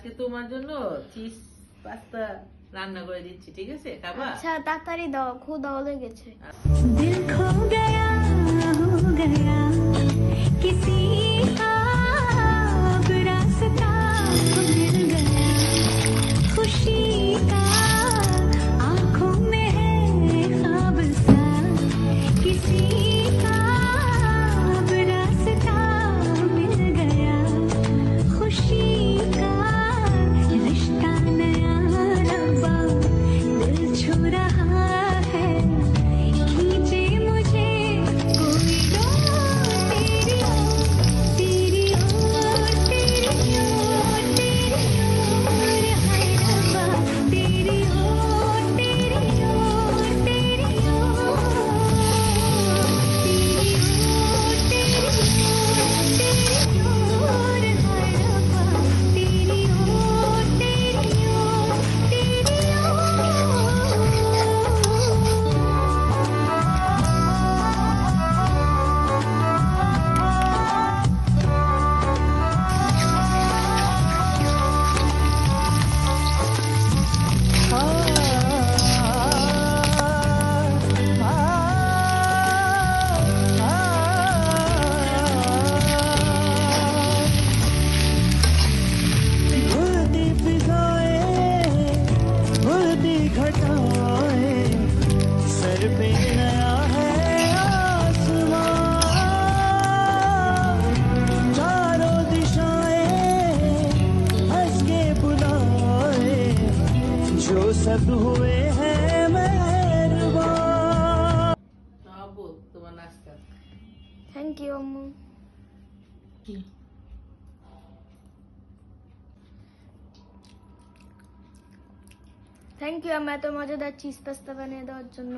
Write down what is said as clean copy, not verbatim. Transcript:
আজকে তোমার জন্য চিজ পাস্তা রান্না করে দিচ্ছি, ঠিক আছে? খাবা? আচ্ছা তাড়াতাড়ি দাও, ক্ষুধাও লেগেছে। दिल खो गया हो गया किसी का अब रास्ता मिल गया खुशी का आंखों में है ख्वाब सा किसी का अब रास्ता मिल गया खुशी का रिश्ता नया रब्बा दिल छू रहा है खींचे मुझे कोई डोर तेरी ओर तेरी ओर तेरी ओर हाय रब्बा तेरी ओर तेरी ओर तेरी ओर हाय रब्बा तेरी ओर तेरी ओर उड़ती फिजाएं उड़ती घटाएं सर पे नया है आसमां चारों दिशाएं हंस के बुलाए जो सब हुए हैं मेहरबान। আব্বু তোমার নাস্তা। থ্যাংক ইউ আম্মু। থ্যাংক ইউ আম্মু এত মজাদার চিজ পাস্তা বানিয়ে দেওয়ার জন্য।